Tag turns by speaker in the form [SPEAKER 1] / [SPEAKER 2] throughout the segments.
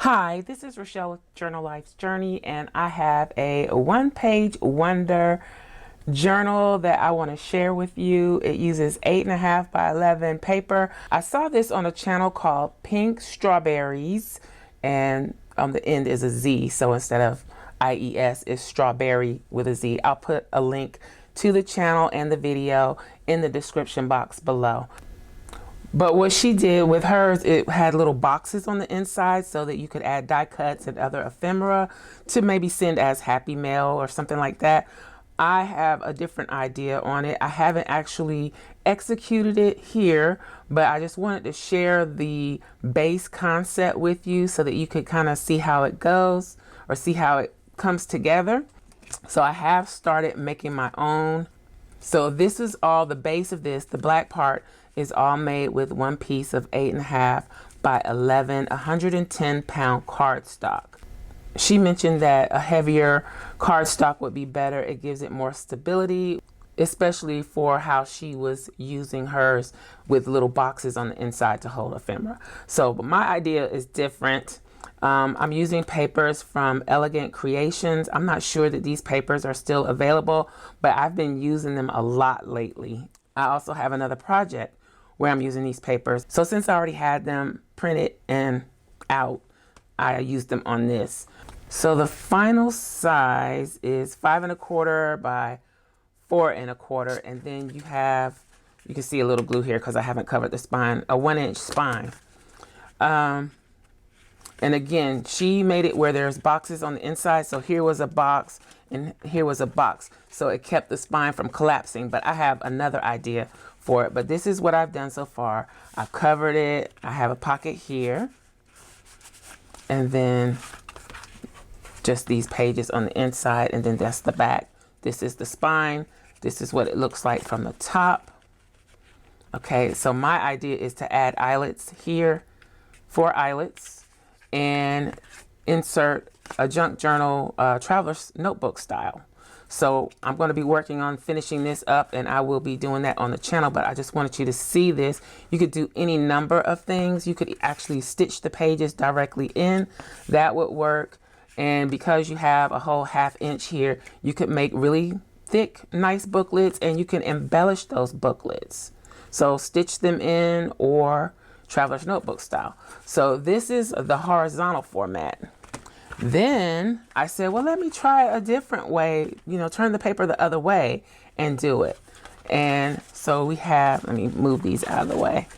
[SPEAKER 1] Hi, this is Rachelle with Journal Life's Journey, and I have a one-page wonder journal that I want to share with you. It uses 8.5 by 11 paper. I saw this on a channel called Pink Strawberries, and on the end is a Z, so instead of IES, it's strawberry with a Z. I'll put a link to the channel and the video in the description box below. But what she did with hers, it had little boxes on the inside so that you could add die cuts and other ephemera to maybe send as happy mail or something like that. I have a different idea on it. I haven't actually executed it here, but I just wanted to share the base concept with you so that you could kind of see how it goes or see how it comes together. So I have started making my own. So this is all the base of this. The black part is all made with one piece of 8.5 by 11, 110-pound cardstock. She mentioned that a heavier cardstock would be better. It gives it more stability, especially for how she was using hers with little boxes on the inside to hold ephemera. So but my idea is different. I'm using papers from Elegant Creations. I'm not sure that these papers are still available, but I've been using them a lot lately. I also have another project where I'm using these papers. So since I already had them printed and out, I used them on this. So the final size is 5.25 by 4.25, and then you can see a little glue here because I haven't covered the spine, a 1-inch spine. And again, she made it where there's boxes on the inside. So here was a box and here was a box. So it kept the spine from collapsing, but I have another idea for it. But this is what I've done so far. I've covered it. I have a pocket here. And then just these pages on the inside, and then that's the back. This is the spine. This is what it looks like from the top. Okay, so my idea is to add eyelets here, 4 eyelets, and insert a junk journal traveler's notebook style. So I'm going to be working on finishing this up, and I will be doing that on the channel, but I just wanted you to see this. You could do any number of things. You could actually stitch the pages directly in. That would work. And because you have a whole 1/2 inch here, you could make really thick, nice booklets, and you can embellish those booklets. So stitch them in or traveler's notebook style. So this is the horizontal format. Then I said, well, let me try a different way, turn the paper the other way and do it. And so we have, let me move these out of the way.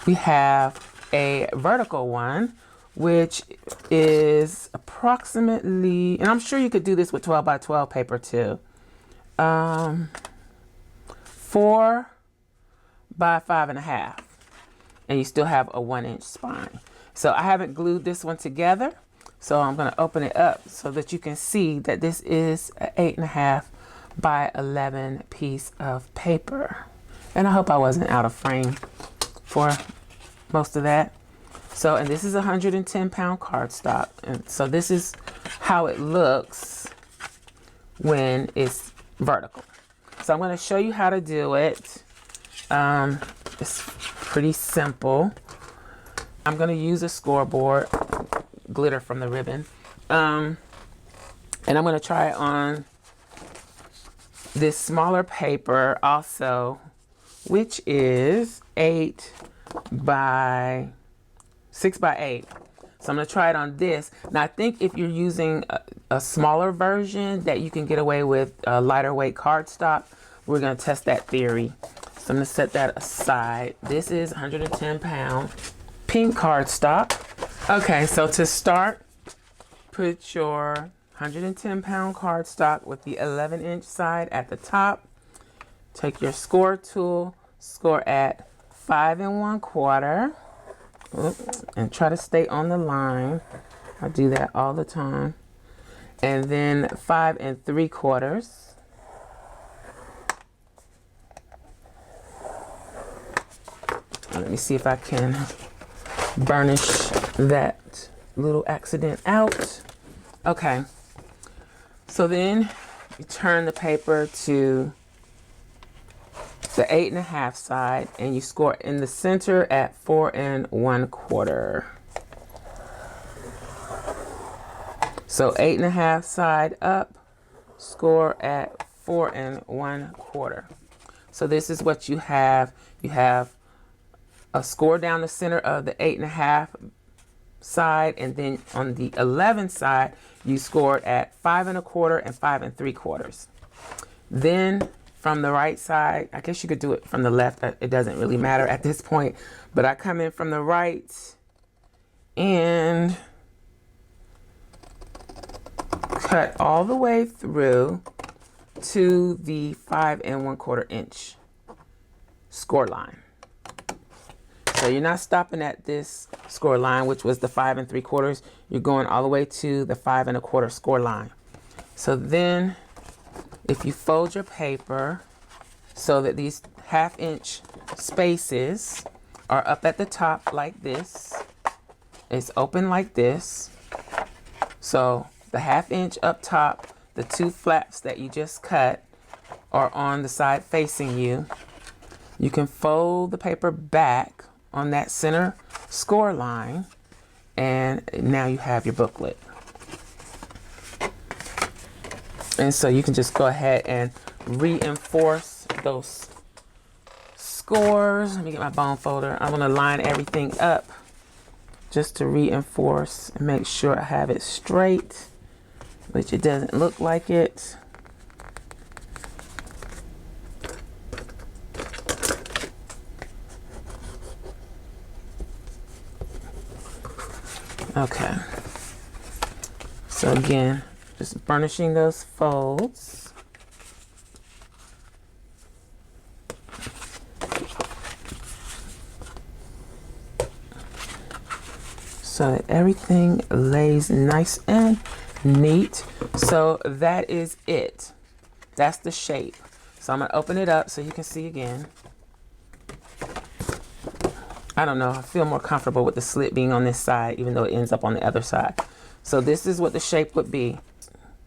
[SPEAKER 1] We have a vertical one, which is approximately, and I'm sure you could do this with 12 by 12 paper too. 4 by 5.5. And you still have a 1-inch spine. So I haven't glued this one together. So I'm going to open it up so that you can see that this is an 8.5 by 11 piece of paper. And I hope I wasn't out of frame for most of that. So, and this is 110-pound cardstock. And so this is how it looks when it's vertical. So I'm going to show you how to do it. It's pretty simple. I'm going to use a scoreboard, glitter from the ribbon. And I'm going to try it on this smaller paper also, which is 6 by 8. So I'm going to try it on this. Now I think if you're using a smaller version that you can get away with a lighter weight cardstock. We're going to test that theory. So I'm going to set that aside. This is 110-pound pink cardstock. Okay, so to start, put your 110-pound cardstock with the 11-inch side at the top. Take your score tool, score at 5 1/4. And try to stay on the line. I do that all the time. And then 5 3/4. Let me see if I can burnish that little accident out. Okay. So then you turn the paper to the 8.5 side, and you score in the center at 4 1/4. So 8 1/2 side up, score at 4 1/4. So this is what you have. You have a score down the center of the 8 1/2 side, and then on the 11 side, you scored at 5 1/4 and 5 3/4. Then from the right side, I guess you could do it from the left. It doesn't really matter at this point, but I come in from the right and cut all the way through to the 5 1/4 inch score line. So you're not stopping at this score line, which was the 5 3/4. You're going all the way to the 5 1/4 score line. So then if you fold your paper so that these 1/2 inch spaces are up at the top like this, it's open like this. So the 1/2 inch up top, the 2 flaps that you just cut are on the side facing you. You can fold the paper back on that center score line, and now you have your booklet. And so you can just go ahead and reinforce those scores. Let me get my bone folder. I'm going to line everything up just to reinforce and make sure I have it straight, which it doesn't look like it. Okay. So again, just burnishing those folds. So that everything lays nice and neat. So that is it. That's the shape. So I'm gonna open it up so you can see again. I don't know, I feel more comfortable with the slit being on this side, even though it ends up on the other side. So this is what the shape would be.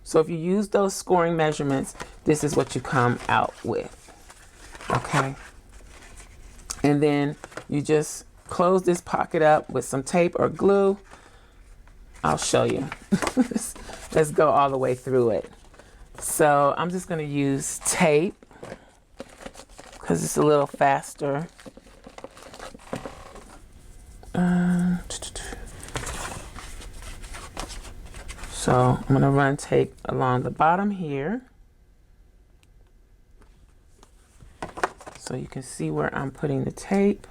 [SPEAKER 1] So if you use those scoring measurements, this is what you come out with. Okay. And then you just close this pocket up with some tape or glue. I'll show you. Let's go all the way through it. So I'm just going to use tape because it's a little faster. So I'm going to run tape along the bottom here so you can see where I'm putting the tape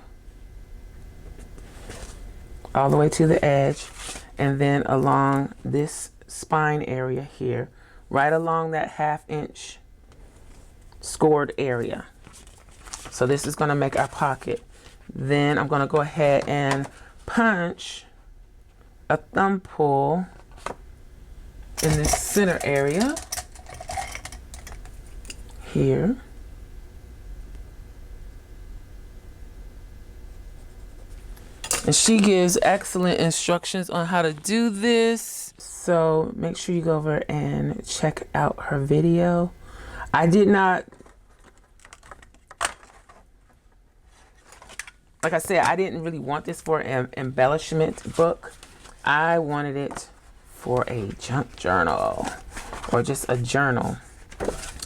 [SPEAKER 1] all the way to the edge, and then along this spine area here, right along that 1/2 inch scored area. So this is going to make our pocket. Then I'm going to go ahead and punch a thumb pull in this center area here. And she gives excellent instructions on how to do this. So make sure you go over and check out her video. I did not, like I said, I didn't really want this for an embellishment book. I wanted it for a junk journal or just a journal.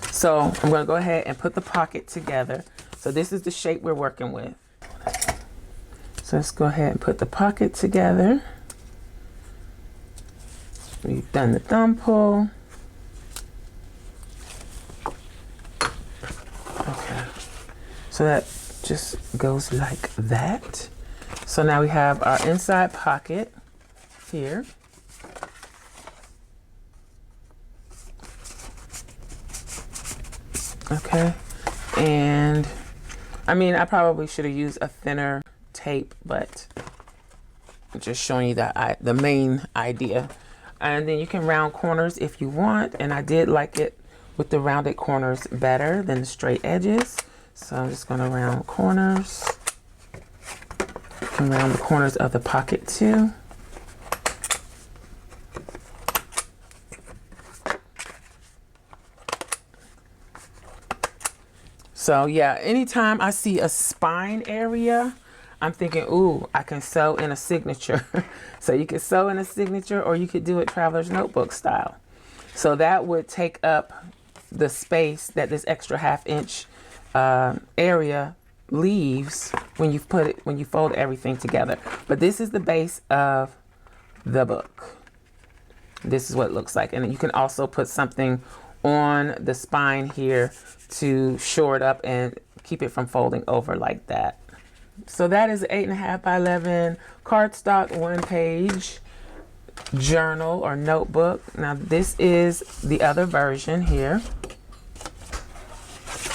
[SPEAKER 1] So I'm going to go ahead and put the pocket together. So this is the shape we're working with. So let's go ahead and put the pocket together. We've done the thumb pull. Okay. So that just goes like that. So now we have our inside pocket here. Okay, and I mean, I probably should have used a thinner tape, but I'm just showing you that the main idea. And then you can round corners if you want, and I did like it with the rounded corners better than the straight edges. So I'm just going to round corners. You can round the corners of the pocket too. So yeah, anytime I see a spine area, I'm thinking, ooh, I can sew in a signature. So you could sew in a signature, or you could do it traveler's notebook style. So that would take up the space that this extra 1/2 inch area leaves when you fold everything together. But this is the base of the book. This is what it looks like. And you can also put something on the spine here to shore it up and keep it from folding over like that. So that is 8.5 by 11 cardstock 1-page journal or notebook. Now this is the other version here,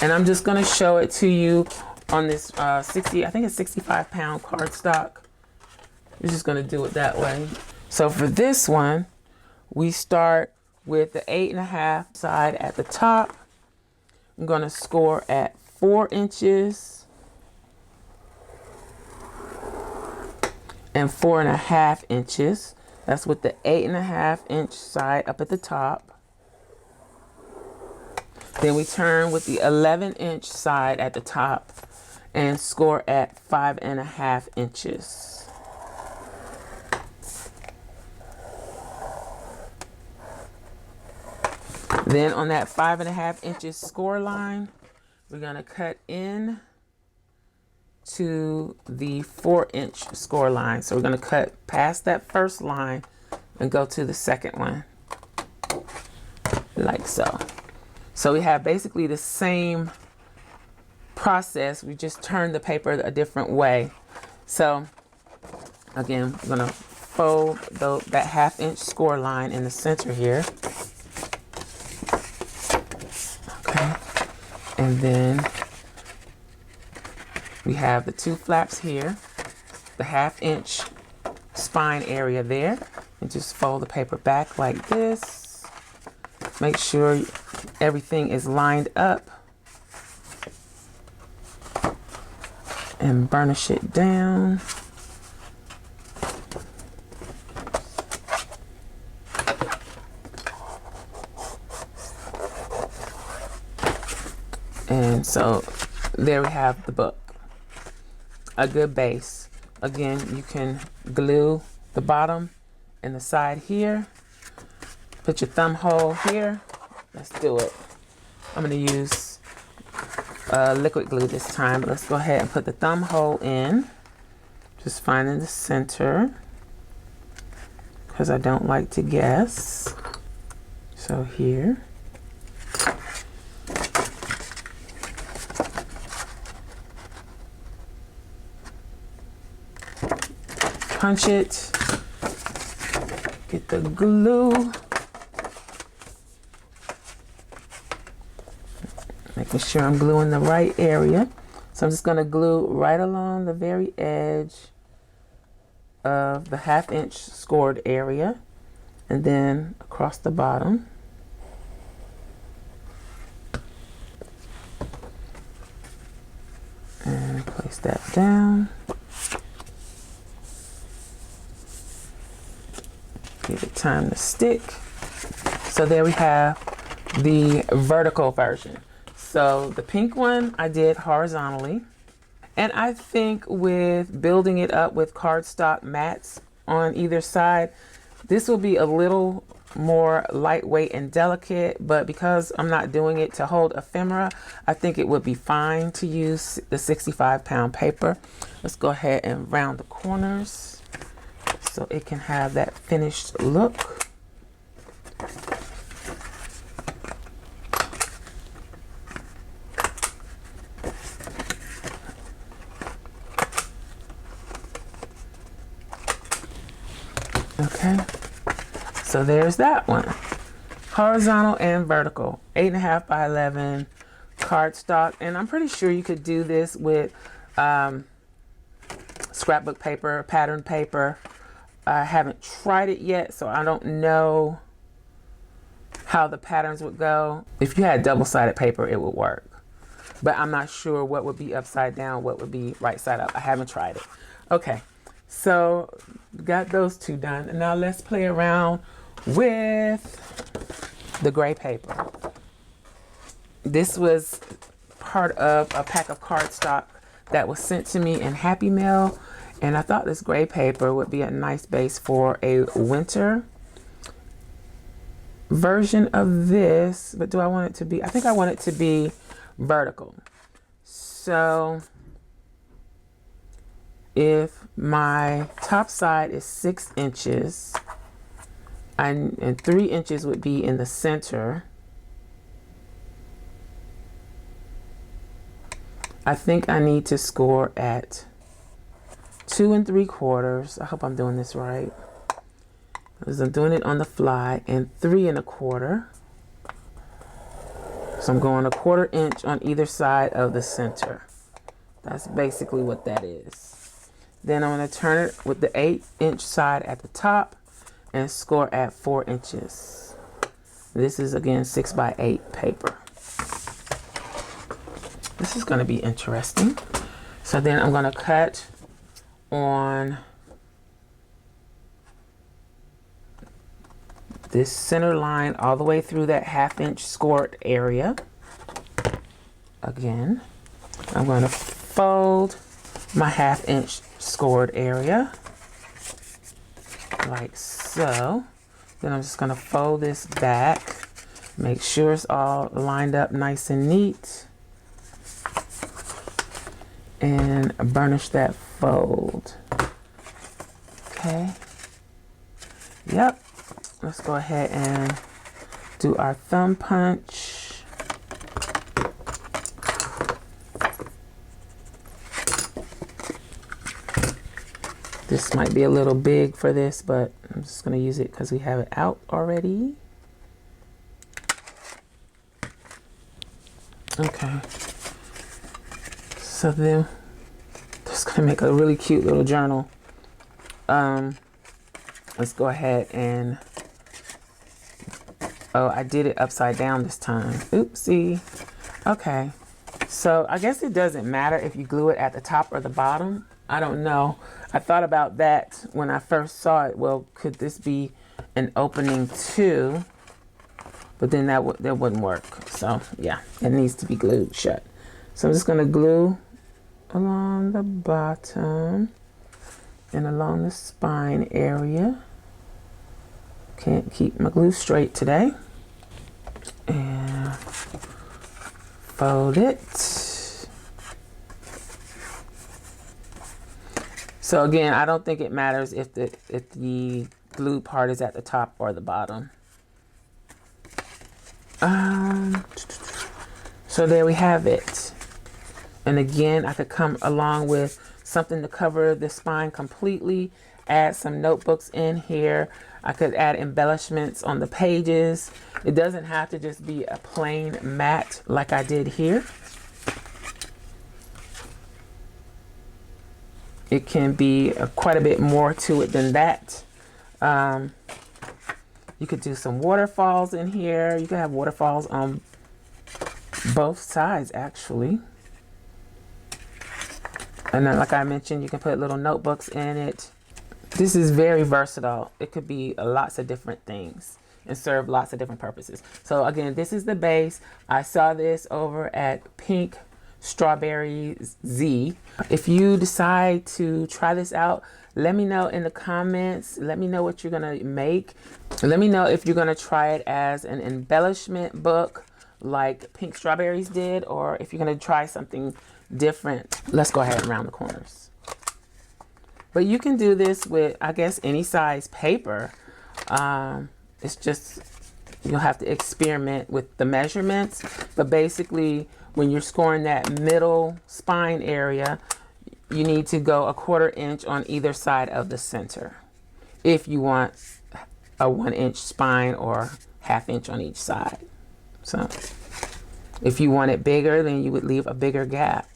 [SPEAKER 1] and I'm just going to show it to you on this I think it's 65-pound cardstock. We're just going to do it that way. So for this one, we start with the 8.5 side at the top. I'm going to score at 4 inches and 4.5 inches. That's with the 8.5 inch side up at the top. Then we turn with the 11 inch side at the top and score at 5.5 inches. Then on that 5.5 inches score line, we're going to cut in to the 4-inch score line. So we're going to cut past that first line and go to the second one, like so. So we have basically the same process. We just turn the paper a different way. So again, we're going to fold that 1/2 inch score line in the center here. Okay. And then we have the 2 flaps here, the 1/2 inch spine area there, and just fold the paper back like this. Make sure everything is lined up and burnish it down. And so there we have the book. A good base. Again, you can glue the bottom and the side here. Put your thumb hole here. Let's do it. I'm going to use liquid glue this time. Let's go ahead and put the thumb hole in. Just finding the center, because I don't like to guess. So here. Punch it, get the glue, making sure I'm gluing the right area. So I'm just going to glue right along the very edge of the 1/2 inch scored area, and then across the bottom. And place that down. Give it time to stick. So there we have the vertical version. So the pink one I did horizontally, and I think with building it up with cardstock mats on either side, this will be a little more lightweight and delicate, but because I'm not doing it to hold ephemera, I think it would be fine to use the 65-pound paper. Let's go ahead and round the corners so it can have that finished look. Okay, so there's that one. Horizontal and vertical, 8.5 by 11 cardstock. And I'm pretty sure you could do this with scrapbook paper, pattern paper. I haven't tried it yet, so I don't know how the patterns would go. If you had double-sided paper, it would work. But I'm not sure what would be upside down, what would be right side up. I haven't tried it. Okay, so got those two done. And now let's play around with the gray paper. This was part of a pack of cardstock that was sent to me in Happy Mail, and I thought this gray paper would be a nice base for a winter version of this. But do I want it to be, I think I want it to be vertical. So if my top side is 6 inches and 3 inches would be in the center, I think I need to score at 2 3/4. I hope I'm doing this right, because I'm doing it on the fly, and 3 1/4. So I'm going 1/4 inch on either side of the center. That's basically what that is. Then I'm going to turn it with the 8-inch side at the top and score at 4 inches. This is again 6x8 paper. This is going to be interesting. So then I'm going to cut on this center line all the way through that 1/2 inch scored area. Again, I'm going to fold my 1/2 inch scored area like so. Then I'm just going to fold this back, make sure it's all lined up nice and neat, and burnish that fold. Okay. Yep. Let's go ahead and do our thumb punch. This might be a little big for this, but I'm just going to use it because we have it out already. Okay. So then, just going to make a really cute little journal. Let's go ahead and, oh, I did it upside down this time. Oopsie. Okay. So I guess it doesn't matter if you glue it at the top or the bottom. I don't know. I thought about that when I first saw it. Well, could this be an opening too? But then that wouldn't work. So yeah, it needs to be glued shut. So I'm just going to glue along the bottom and along the spine area. Can't keep my glue straight today. And fold it. So again, I don't think it matters if the glue part is at the top or the bottom. So there we have it. And again, I could come along with something to cover the spine completely, add some notebooks in here. I could add embellishments on the pages. It doesn't have to just be a plain matte like I did here. It can be quite a bit more to it than that. You could do some waterfalls in here. You can have waterfalls on both sides actually. And then like I mentioned, you can put little notebooks in it. This is very versatile. It could be lots of different things and serve lots of different purposes. So again, this is the base. I saw this over at Pink Strawberry Z. If you decide to try this out, let me know in the comments. Let me know what you're gonna make. Let me know if you're gonna try it as an embellishment book like Pink Strawberries did, or if you're gonna try something different. Let's go ahead and round the corners. But you can do this with, I guess, any size paper. It's just, you'll have to experiment with the measurements. But basically, when you're scoring that middle spine area, you need to go 1/4 inch on either side of the center if you want a 1 inch spine, or 1/2 inch on each side. So if you want it bigger, then you would leave a bigger gap.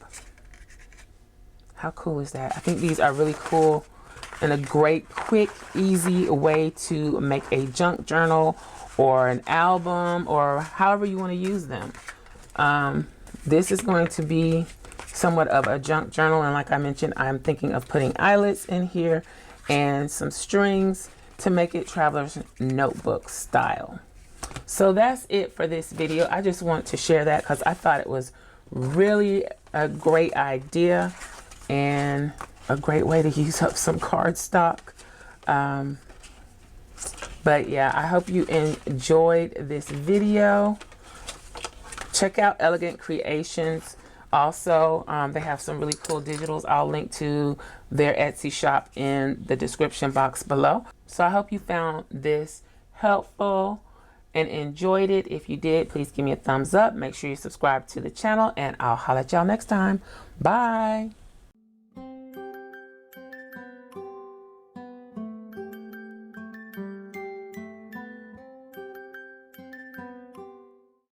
[SPEAKER 1] How cool is that? I think these are really cool and a great, quick, easy way to make a junk journal or an album, or however you want to use them. This is going to be somewhat of a junk journal, and like I mentioned, I'm thinking of putting eyelets in here and some strings to make it traveler's notebook style. So that's it for this video. I just want to share that because I thought it was really a great idea. and a great way to use up some cardstock. But yeah, I hope you enjoyed this video. Check out Elegant Creations. Also, they have some really cool digitals. I'll link to their Etsy shop in the description box below. So I hope you found this helpful and enjoyed it. If you did, please give me a thumbs up. Make sure you subscribe to the channel, and I'll holler at y'all next time. Bye.